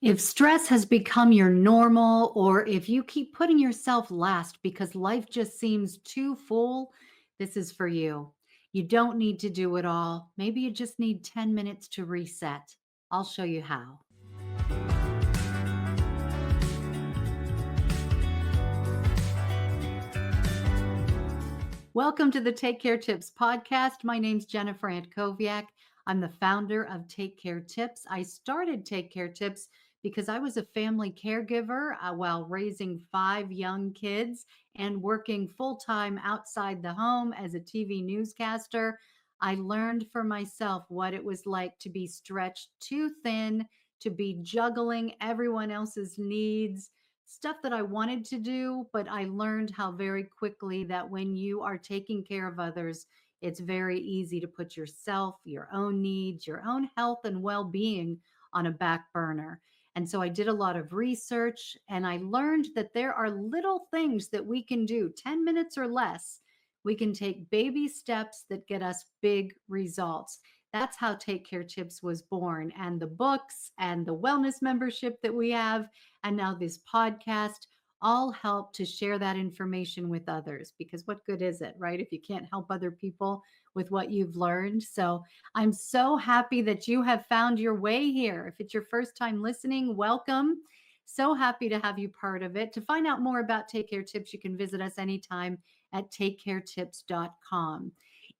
If stress has become your normal, or if you keep putting yourself last because life just seems too full, this is for you. You don't need to do it all. Maybe you just need 10 minutes to reset. I'll show you how. Welcome to the Take Care Tips podcast. My name's Jennifer Antkowiak. I'm the founder of Take Care Tips. I started Take Care Tips because I was a family caregiver while raising 5 young kids and working full time outside the home as a TV newscaster. I learned for myself what it was like to be stretched too thin, to be juggling everyone else's needs, stuff that I wanted to do, but I learned how very quickly that when you are taking care of others, it's very easy to put yourself, your own needs, your own health and well being on a back burner. And so I did a lot of research and I learned that there are little things that we can do, 10 minutes or less. We can take baby steps that get us big results. That's how Take Care Tips was born. And the books and the wellness membership that we have and now this podcast all help to share that information with others because what good is it, right? If you can't help other people with what you've learned. So I'm so happy that you have found your way here. If it's your first time listening, welcome. So happy to have you part of it. To find out more about Take Care Tips, you can visit us anytime at takecaretips.com.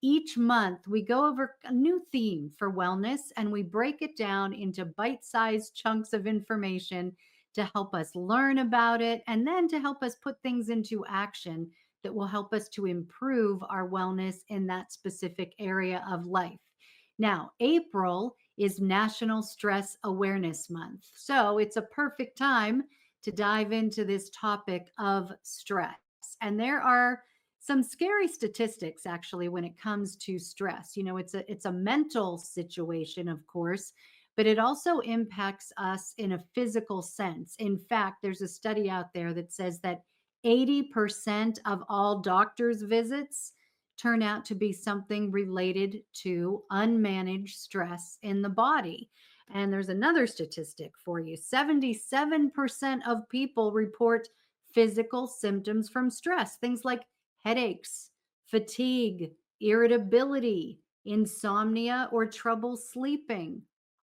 Each month, we go over a new theme for wellness and we break it down into bite sized chunks of information to help us learn about it and then to help us put things into action that will help us to improve our wellness in that specific area of life. Now, April is National Stress Awareness Month. So it's a perfect time to dive into this topic of stress. And there are some scary statistics actually when it comes to stress. It's a mental situation, of course, but it also impacts us in a physical sense. In fact, there's a study out there that says that 80% of all doctors' visits turn out to be something related to unmanaged stress in the body. And there's another statistic for you: 77% of people report physical symptoms from stress, things like headaches, fatigue, irritability, insomnia, or trouble sleeping.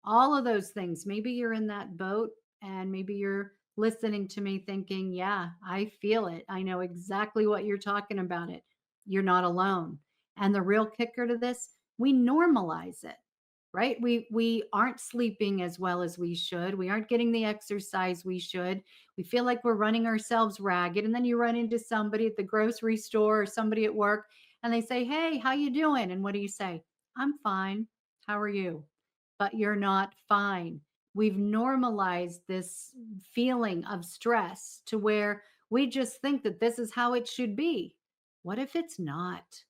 All of those things. Maybe you're in that boat and maybe you're listening to me thinking, yeah, I feel it. I know exactly what you're talking about it. You're not alone. And the real kicker to this, we normalize it. Right? We aren't sleeping as well as we should. We aren't getting the exercise we should. We feel like we're running ourselves ragged, and then you run into somebody at the grocery store or somebody at work and they say, "Hey, how you doing?" And what do you say? "I'm fine. How are you?" But you're not fine. We've normalized this feeling of stress to where we just think that this is how it should be. What if it's not?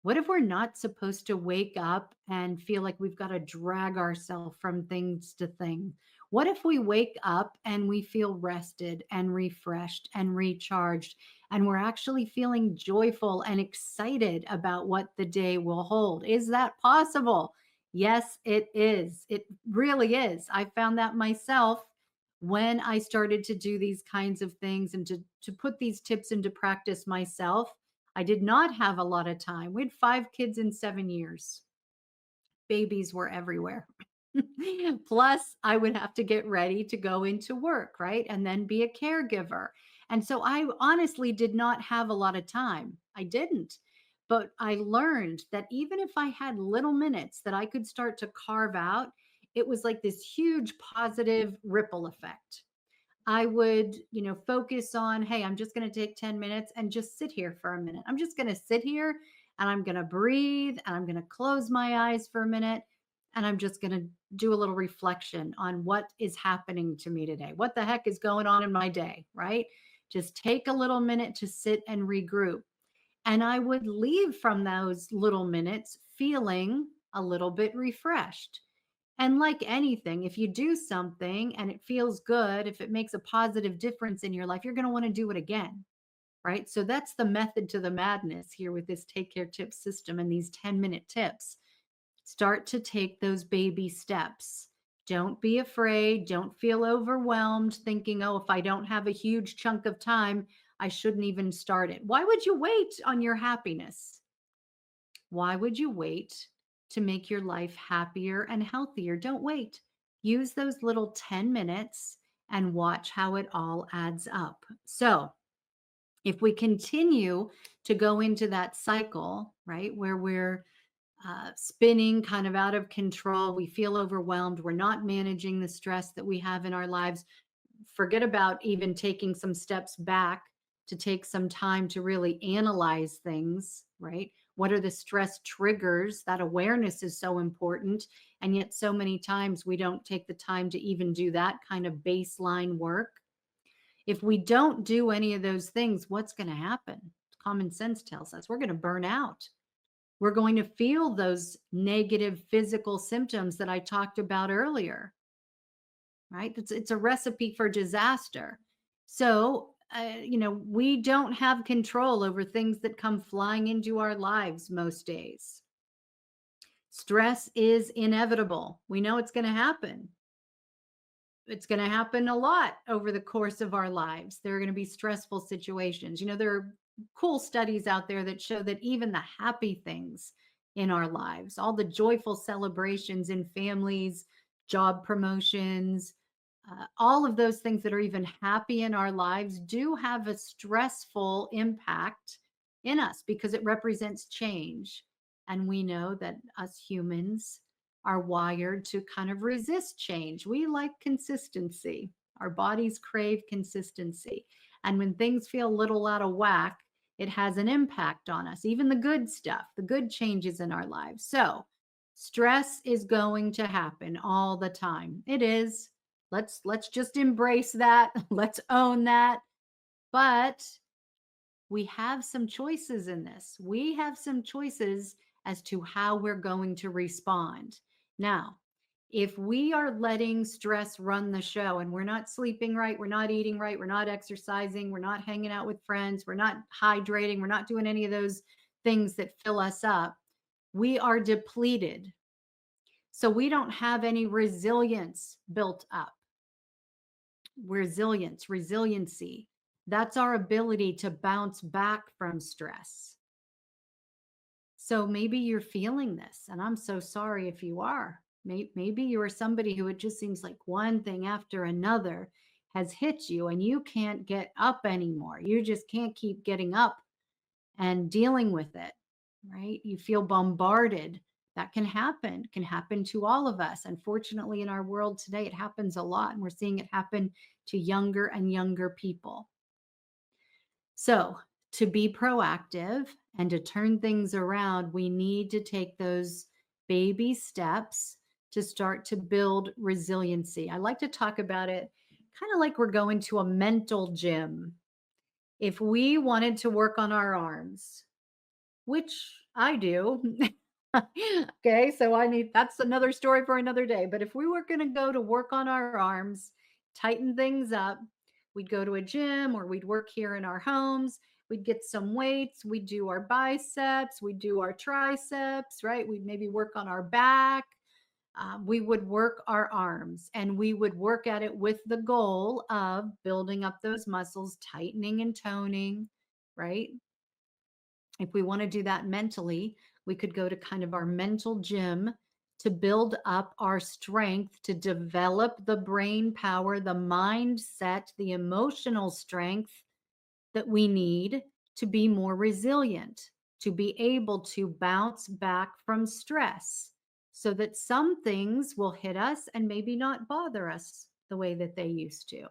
What if we're not supposed to wake up and feel like we've got to drag ourselves from things to thing? What if we wake up and we feel rested and refreshed and recharged and we're actually feeling joyful and excited about what the day will hold? Is that possible? Yes, it is. It really is. I found that myself when I started to do these kinds of things and to put these tips into practice myself. I did not have a lot of time. We had 5 kids in 7 years. Babies were everywhere. Plus, I would have to get ready to go into work, right? And then be a caregiver. And so I honestly did not have a lot of time. I didn't. But I learned that even if I had little minutes that I could start to carve out, it was like this huge positive ripple effect. I would, focus on, hey, I'm just going to take 10 minutes and just sit here for a minute. I'm just going to sit here and I'm going to breathe and I'm going to close my eyes for a minute and I'm just going to do a little reflection on what is happening to me today. What the heck is going on in my day, right? Just take a little minute to sit and regroup. And I would leave from those little minutes feeling a little bit refreshed. And like anything, if you do something and it feels good, if it makes a positive difference in your life, you're going to want to do it again. Right. So that's the method to the madness here with this Take Care Tips system and these 10-minute tips. Start to take those baby steps. Don't be afraid. Don't feel overwhelmed thinking, oh, if I don't have a huge chunk of time, I shouldn't even start it. Why would you wait on your happiness? Why would you wait to make your life happier and healthier? Don't wait. Use those little 10 minutes and watch how it all adds up. So, if we continue to go into that cycle, right, where we're spinning kind of out of control, we feel overwhelmed, we're not managing the stress that we have in our lives, forget about even taking some steps back to take some time to really analyze things, right? What are the stress triggers? That awareness is so important. And yet, so many times we don't take the time to even do that kind of baseline work. If we don't do any of those things, what's going to happen? Common sense tells us we're going to burn out. We're going to feel those negative physical symptoms that I talked about earlier, right? It's a recipe for disaster. So, we don't have control over things that come flying into our lives most days. Stress is inevitable. We know it's going to happen. It's going to happen a lot over the course of our lives. There are going to be stressful situations. There are cool studies out there that show that even the happy things in our lives, all the joyful celebrations in families, job promotions, all of those things that are even happy in our lives do have a stressful impact in us because it represents change. And we know that us humans are wired to kind of resist change. We like consistency. Our bodies crave consistency. And when things feel a little out of whack, it has an impact on us, even the good stuff, the good changes in our lives. So, stress is going to happen all the time. It is. Let's just embrace that. Let's own that. But we have some choices in this. We have some choices as to how we're going to respond. Now, if we are letting stress run the show and we're not sleeping right, we're not eating right, we're not exercising, we're not hanging out with friends, we're not hydrating, we're not doing any of those things that fill us up, we are depleted. So we don't have any resilience built up. Resiliency. That's our ability to bounce back from stress. So maybe you're feeling this, and I'm so sorry if you are. Maybe you are somebody who it just seems like one thing after another has hit you and you can't get up anymore. You just can't keep getting up and dealing with it, right? You feel bombarded. That can happen to all of us. Unfortunately, in our world today, it happens a lot, and we're seeing it happen to younger and younger people. So, to be proactive and to turn things around, we need to take those baby steps to start to build resiliency. I like to talk about it kind of like we're going to a mental gym. If we wanted to work on our arms, which I do. Okay, so that's another story for another day. But if we were going to go to work on our arms, tighten things up, we'd go to a gym or we'd work here in our homes. We'd get some weights. We'd do our biceps. We'd do our triceps, right? We'd maybe work on our back. We would work our arms and we would work at it with the goal of building up those muscles, tightening and toning, right? If we want to do that mentally, we could go to kind of our mental gym to build up our strength, to develop the brain power, the mindset, the emotional strength that we need to be more resilient, to be able to bounce back from stress so that some things will hit us and maybe not bother us the way that they used to.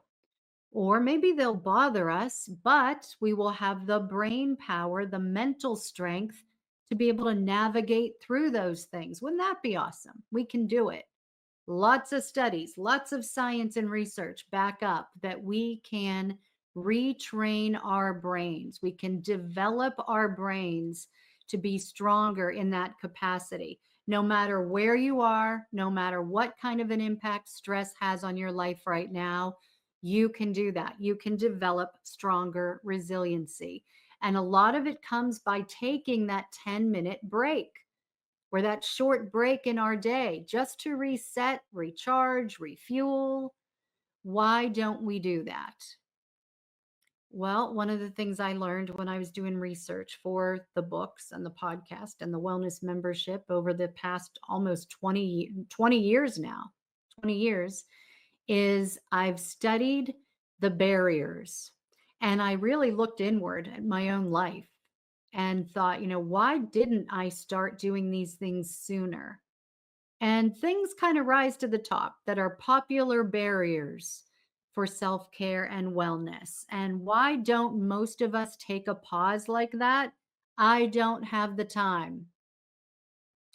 Or maybe they'll bother us, but we will have the brain power, the mental strength to be able to navigate through those things. Wouldn't that be awesome? We can do it. Lots of studies, lots of science and research back up that we can retrain our brains. We can develop our brains to be stronger in that capacity. No matter where you are, no matter what kind of an impact stress has on your life right now, you can do that. You can develop stronger resiliency. And a lot of it comes by taking that 10-minute break. or that short break in our day just to reset, recharge, refuel. Why don't we do that? Well, one of the things I learned when I was doing research for the books and the podcast and the wellness membership over the past almost 20 years now, 20 years, is I've studied the barriers, and I really looked inward at my own life and thought, why didn't I start doing these things sooner? And things kind of rise to the top that are popular barriers for self care and wellness. And why don't most of us take a pause like that? I don't have the time.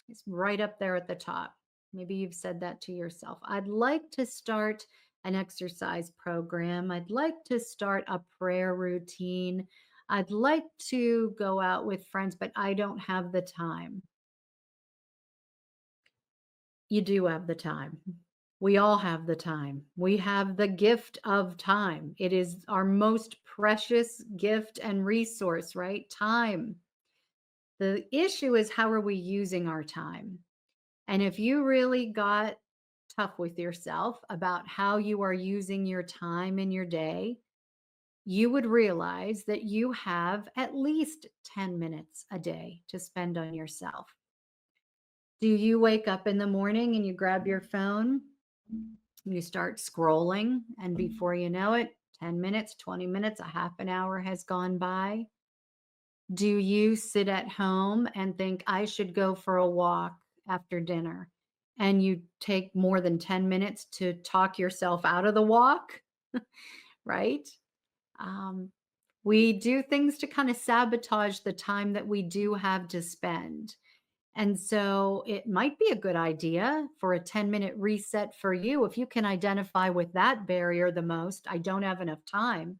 It's right up there at the top. Maybe you've said that to yourself. I'd like to start an exercise program. I'd like to start a prayer routine. I'd like to go out with friends, but I don't have the time. You do have the time. We all have the time. We have the gift of time. It is our most precious gift and resource, right? Time. The issue is, how are we using our time? And if you really got tough with yourself about how you are using your time in your day, you would realize that you have at least 10 minutes a day to spend on yourself. Do you wake up in the morning and you grab your phone, you start scrolling, and before you know it, 10 minutes, 20 minutes, a half an hour has gone by? Do you sit at home and think, I should go for a walk after dinner? And you take more than 10 minutes to talk yourself out of the walk, right? Um, we do things to kind of sabotage the time that we do have to spend. And so it might be a good idea for a 10-minute reset for you. If you can identify with that barrier the most, I don't have enough time.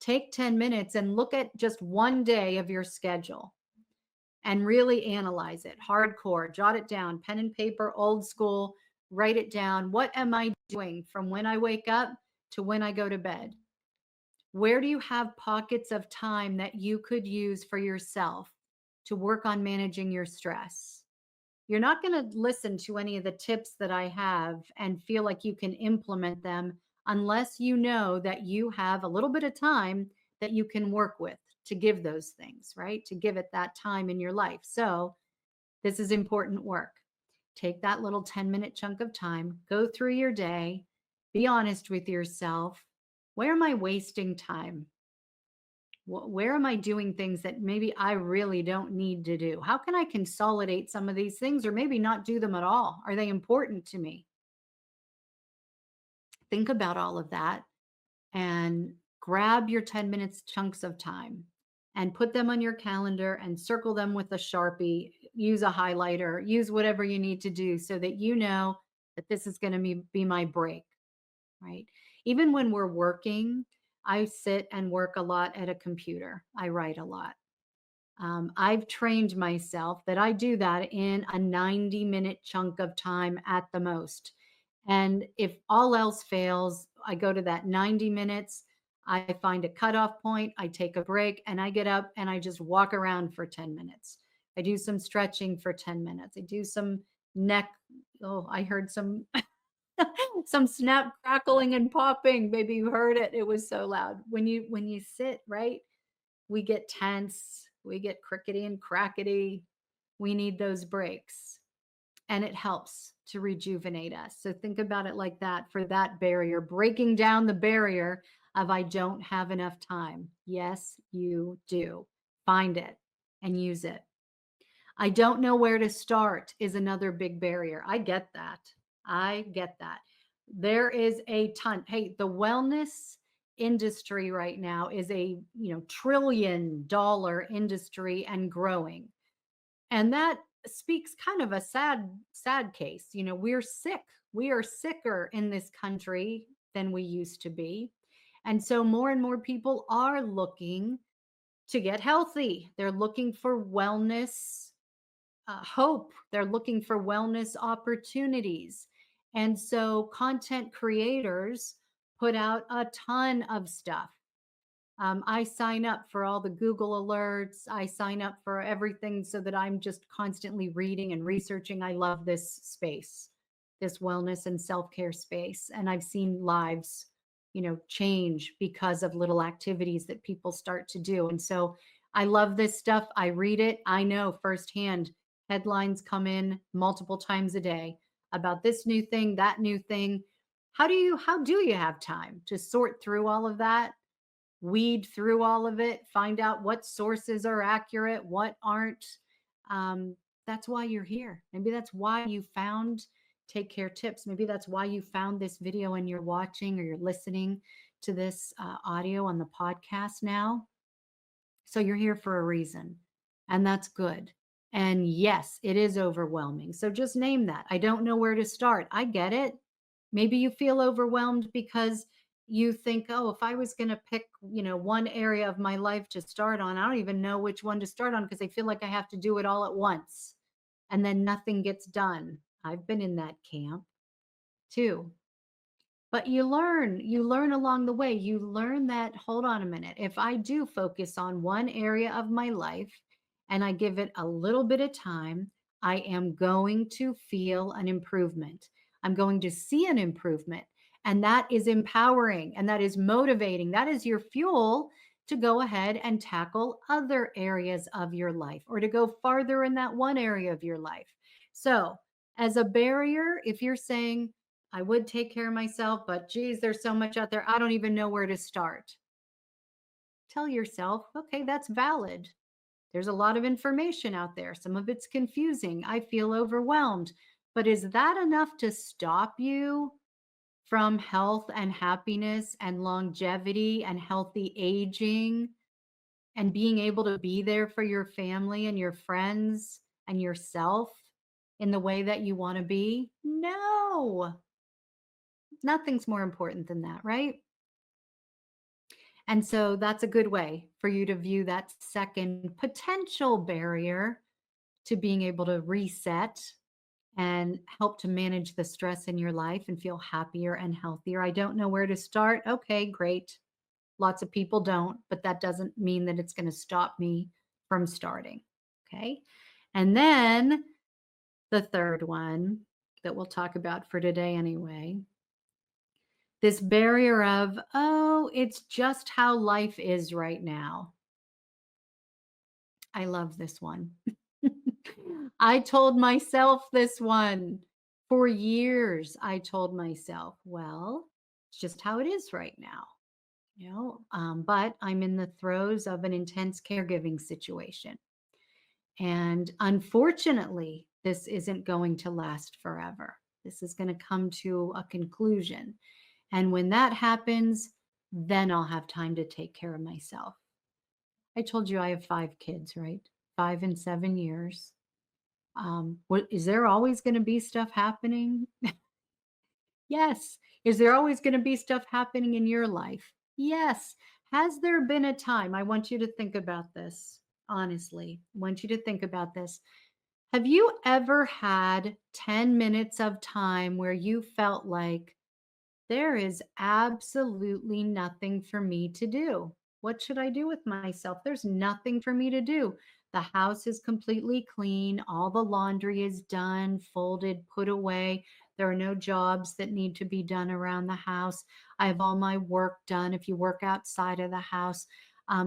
Take 10 minutes and look at just one day of your schedule and really analyze it hardcore. Jot it down, pen and paper, old school, write it down. What am I doing from when I wake up to when I go to bed? Where do you have pockets of time that you could use for yourself to work on managing your stress? You're not going to listen to any of the tips that I have and feel like you can implement them unless you know that you have a little bit of time that you can work with to give those things, right? To give it that time in your life. So, this is important work. Take that little 10-minute chunk of time, go through your day, be honest with yourself. Where am I wasting time? Where am I doing things that maybe I really don't need to do? How can I consolidate some of these things or maybe not do them at all? Are they important to me? Think about all of that and grab your 10 minutes chunks of time and put them on your calendar and circle them with a Sharpie. Use a highlighter, use whatever you need to do so that you know that this is going to be my break, right? Even when we're working, I sit and work a lot at a computer. I write a lot. I've trained myself that I do that in a 90-minute chunk of time at the most. And if all else fails, I go to that 90 minutes. I find a cutoff point, I take a break, and I get up and I just walk around for 10 minutes. I do some stretching for 10 minutes. I do some neck. Oh, I heard some some snap crackling and popping. Maybe you heard it. It was so loud. When you sit, right? We get tense, we get crickety and crackety. We need those breaks. And it helps to rejuvenate us. So think about it like that for that barrier, breaking down the barrier of I don't have enough time. Yes, you do. Find it and use it. I don't know where to start is another big barrier. I get that. I get that. There is a ton. Hey, the wellness industry right now is a, trillion-dollar industry and growing. And that speaks kind of a sad case. We're sick. We are sicker in this country than we used to be. And so more and more people are looking to get healthy. They're looking for wellness hope. They're looking for wellness opportunities. And so content creators put out a ton of stuff. I sign up for all the Google alerts. I sign up for everything so that I'm just constantly reading and researching. I love this space, this wellness and self care space. And I've seen lives, change because of little activities that people start to do. And so I love this stuff. I read it. I know firsthand headlines come in multiple times a day about this new thing, that new thing. How do you have time to sort through all of that, weed through all of it, find out what sources are accurate, what aren't? Um, that's why you're here. Maybe that's why you found Take Care Tips. Maybe that's why you found this video and you're watching or you're listening to this audio on the podcast now. So you're here for a reason, and that's good. And yes, it is overwhelming. So just name that. I don't know where to start. I get it. Maybe you feel overwhelmed because you think, oh, if I was going to pick, one area of my life to start on, I don't even know which one to start on because I feel like I have to do it all at once and then nothing gets done. I've been in that camp too. But you learn along the way. You learn that, hold on a minute, if I do focus on one area of my life and I give it a little bit of time, I am going to feel an improvement. I'm going to see an improvement. And that is empowering and that is motivating. That is your fuel to go ahead and tackle other areas of your life or to go farther in that one area of your life. So, as a barrier, if you're saying, I would take care of myself, but geez, there's so much out there. I don't even know where to start. Tell yourself, okay, that's valid. There's a lot of information out there. Some of it's confusing. I feel overwhelmed. But is that enough to stop you from health and happiness and longevity and healthy aging and being able to be there for your family and your friends and yourself in the way that you want to be? No. Nothing's more important than that, right? And so that's a good way for you to view that second potential barrier to being able to reset and help to manage the stress in your life and feel happier and healthier. I don't know where to start. Okay, great. Lots of people don't, but that doesn't mean that it's going to stop me from starting. Okay. And then the third one that we'll talk about for today, anyway, this barrier of, oh, it's just how life is right now. I love this one. I told myself this one for years. I told myself, well, it's just how it is right now. But I'm in the throes of an intense caregiving situation. And unfortunately, this isn't going to last forever. This is going to come to a conclusion. And when that happens, then I'll have time to take care of myself. I told you I have 5 kids, right? 5 and 7 years. Is there always going to be stuff happening? Yes. Is there always going to be stuff happening in your life? Yes. Has there been a time? I want you to think about this, honestly. I want you to think about this. Have you ever had 10 minutes of time where you felt like, there is absolutely nothing for me to do? What should I do with myself? There's nothing for me to do. The house is completely clean. All the laundry is done, folded, put away. There are no jobs that need to be done around the house. I have all my work done. If you work outside of the house,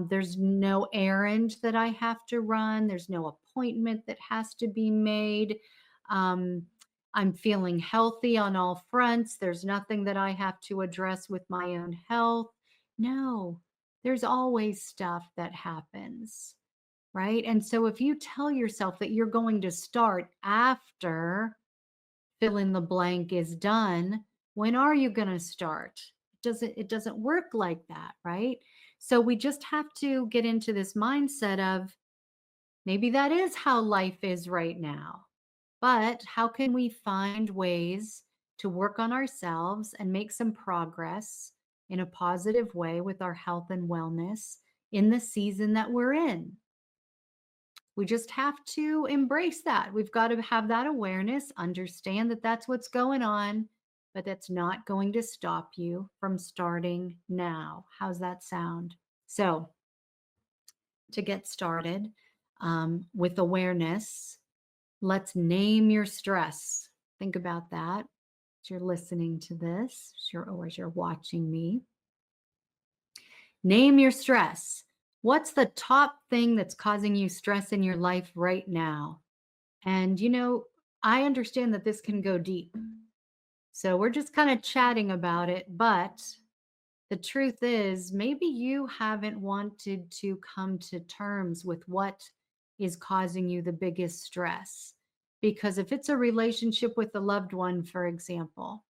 there's no errand that I have to run. There's no appointment that has to be made. Um, I'm feeling healthy on all fronts. There's nothing that I have to address with my own health. No, there's always stuff that happens, right? And so if you tell yourself that you're going to start after fill in the blank is done, when are you going to start? It doesn't work like that, right? So we just have to get into this mindset of, maybe that is how life is right now. But how can we find ways to work on ourselves and make some progress in a positive way with our health and wellness in the season that we're in? We just have to embrace that. We've got to have that awareness, understand that that's what's going on, but that's not going to stop you from starting now. How's that sound? So, to get started with awareness, let's name your stress. Think about that as you're listening to this, or as you're watching me. Name your stress. What's the top thing that's causing you stress in your life right now? And, I understand that this can go deep. So we're just kind of chatting about it. But the truth is, maybe you haven't wanted to come to terms with what is causing you the biggest stress. Because if it's a relationship with a loved one, for example,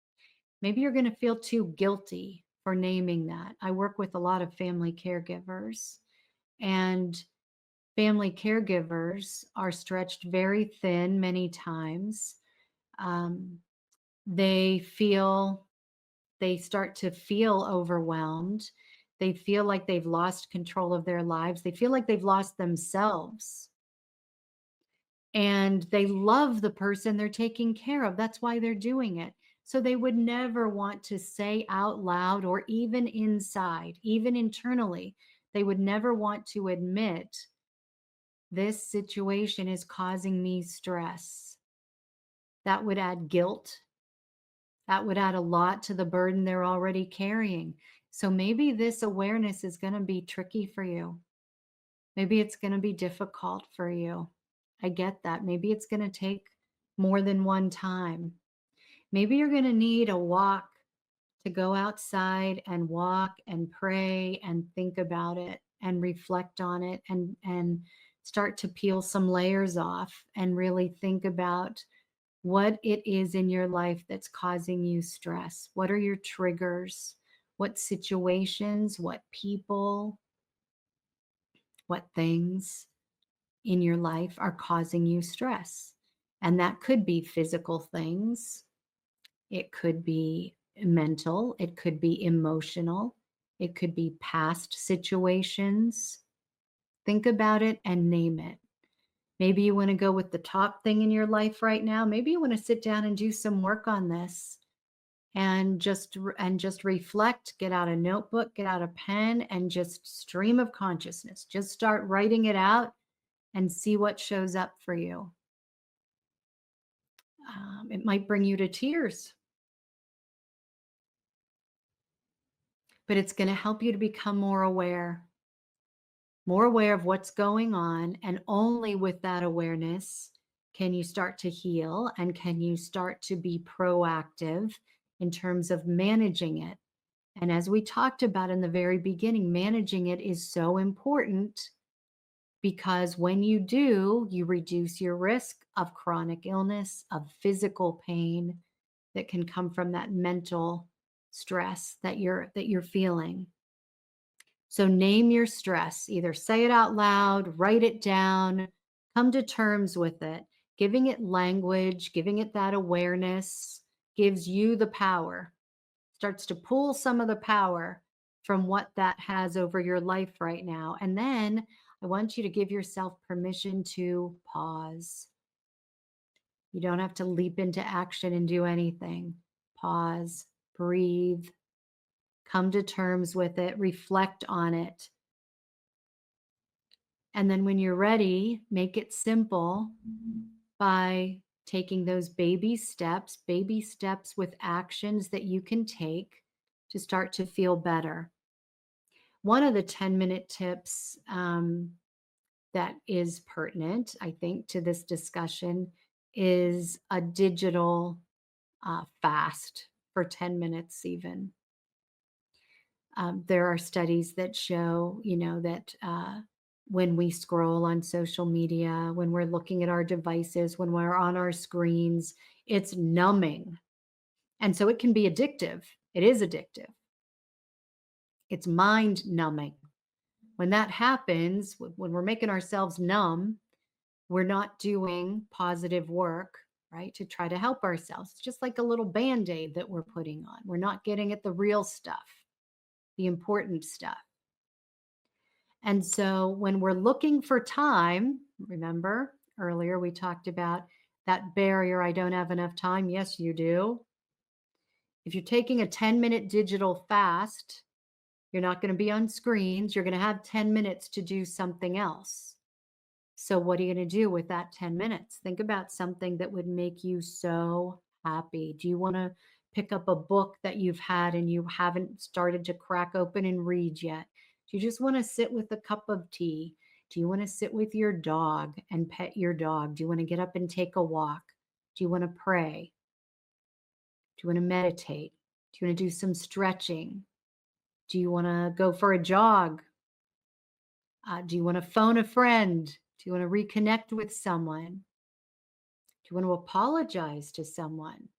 maybe you're going to feel too guilty for naming that. I work with a lot of family caregivers, and family caregivers are stretched very thin many times. Um, they feel, they start to feel overwhelmed. They feel like they've lost control of their lives. They feel like they've lost themselves. And they love the person they're taking care of. That's why they're doing it. So they would never want to say out loud, or even inside, even internally, they would never want to admit, this situation is causing me stress. That would add guilt. That would add a lot to the burden they're already carrying. So maybe this awareness is going to be tricky for you. Maybe it's going to be difficult for you. I get that. Maybe it's going to take more than one time. Maybe you're going to need a walk, to go outside and walk and pray and think about it and reflect on it, and start to peel some layers off and really think about what it is in your life that's causing you stress. What are your triggers? What situations, what people, what things in your life are causing you stress? And that could be physical things, it could be mental, it could be emotional, it could be past situations. Think about it and name it. Maybe you want to go with the top thing in your life right now. Maybe you want to sit down and do some work on this, and just reflect. Get out a notebook, get out a pen, and just stream of consciousness. Just start writing it out and see what shows up for you. It might bring you to tears, but it's going to help you to become more aware of what's going on. And only with that awareness can you start to heal, and can you start to be proactive in terms of managing it. And as we talked about in the very beginning, managing it is so important, because when you do, you reduce your risk of chronic illness, of physical pain that can come from that mental stress that you're feeling. So name your stress, either say it out loud, write it down, come to terms with it. Giving it language, giving it that awareness gives you the power, starts to pull some of the power from what that has over your life right now. And then I want you to give yourself permission to pause. You don't have to leap into action and do anything. Pause, breathe, come to terms with it, reflect on it. And then when you're ready, make it simple by taking those baby steps with actions that you can take to start to feel better. One of the 10-minute tips that is pertinent, I think, to this discussion is a digital fast for 10 minutes even. There are studies that show, that when we scroll on social media, when we're looking at our devices, when we're on our screens, it's numbing. And so it can be addictive. It is addictive. It's mind numbing. When that happens, when we're making ourselves numb, we're not doing positive work, right, to try to help ourselves. It's just like a little Band-Aid that we're putting on. We're not getting at the real stuff, the important stuff. And so when we're looking for time, remember earlier we talked about that barrier, I don't have enough time. Yes, you do. If you're taking a 10-minute digital fast, You're not going to be on screens. You're going to have 10 minutes to do something else. So, what are you going to do with that 10 minutes? Think about something that would make you so happy. Do you want to pick up a book that you've had and you haven't started to crack open and read yet? Do you just want to sit with a cup of tea? Do you want to sit with your dog and pet your dog? Do you want to get up and take a walk? Do you want to pray? Do you want to meditate? Do you want to do some stretching? Do you want to go for a jog? Do you want to phone a friend? Do you want to reconnect with someone? Do you want to apologize to someone?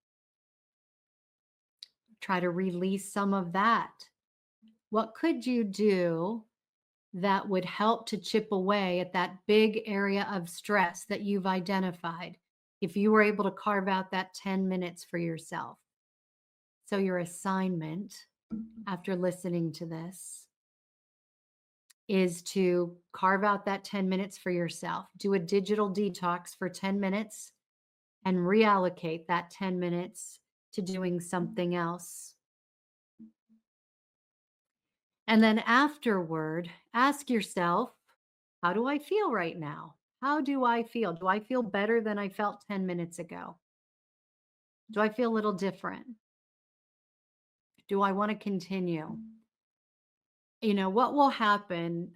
Try to release some of that. What could you do that would help to chip away at that big area of stress that you've identified if you were able to carve out that 10 minutes for yourself? So, your assignment after listening to this is to carve out that 10 minutes for yourself. Do a digital detox for 10 minutes and reallocate that 10 minutes to doing something else. And then afterward, ask yourself, how do I feel right now? How do I feel? Do I feel better than I felt 10 minutes ago? Do I feel a little different? Do I want to continue? What will happen,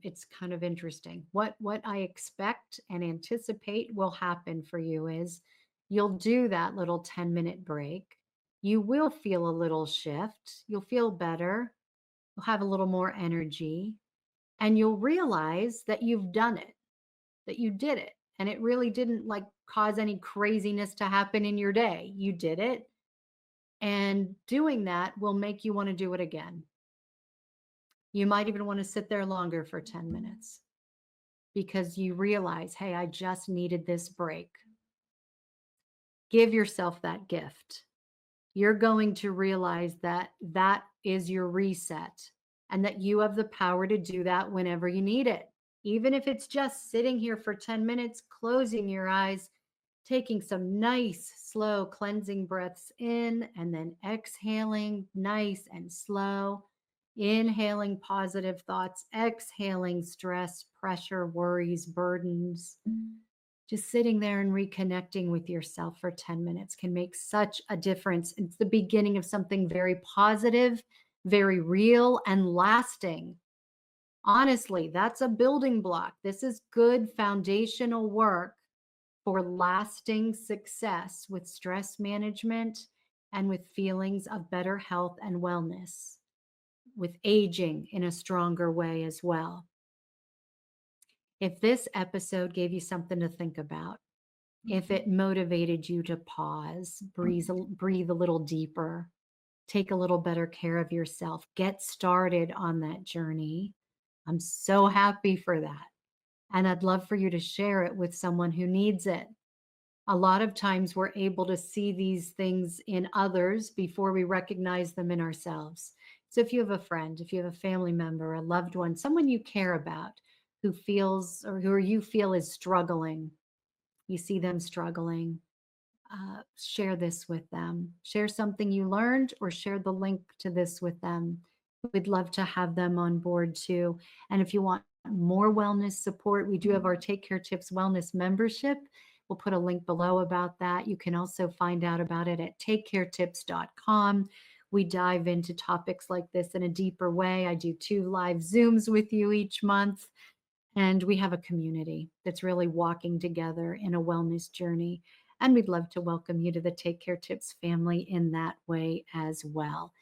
it's kind of interesting. What I expect and anticipate will happen for you is you'll do that little 10-minute break. You will feel a little shift. You'll feel better. You'll have a little more energy, and you'll realize that you've done it, that you did it. And it really didn't like cause any craziness to happen in your day. You did it. And doing that will make you want to do it again. You might even want to sit there longer for 10 minutes because you realize, hey, I just needed this break. Give yourself that gift. You're going to realize that that is your reset and that you have the power to do that whenever you need it. Even if it's just sitting here for 10 minutes, closing your eyes, taking some nice, slow cleansing breaths in, and then exhaling nice and slow. Inhaling positive thoughts, exhaling stress, pressure, worries, burdens. Just sitting there and reconnecting with yourself for 10 minutes can make such a difference. It's the beginning of something very positive, very real, and lasting. Honestly, that's a building block. This is good foundational work for lasting success with stress management and with feelings of better health and wellness, with aging in a stronger way as well. If this episode gave you something to think about, if it motivated you to pause, breathe a little deeper, take a little better care of yourself, get started on that journey, I'm so happy for that. And I'd love for you to share it with someone who needs it. A lot of times we're able to see these things in others before we recognize them in ourselves. So if you have a friend, if you have a family member, a loved one, someone you care about who feels or who you feel is struggling, you see them struggling, share this with them. Share something you learned or share the link to this with them. We'd love to have them on board too. And if you want more wellness support, we do have our Take Care Tips Wellness membership. We'll put a link below about that. You can also find out about it at takecaretips.com. We dive into topics like this in a deeper way. I do 2 live Zooms with you each month. And we have a community that's really walking together in a wellness journey. And we'd love to welcome you to the Take Care Tips family in that way as well.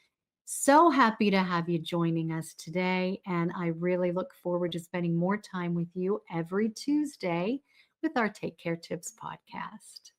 So happy to have you joining us today. And I really look forward to spending more time with you every Tuesday with our Take Care Tips podcast.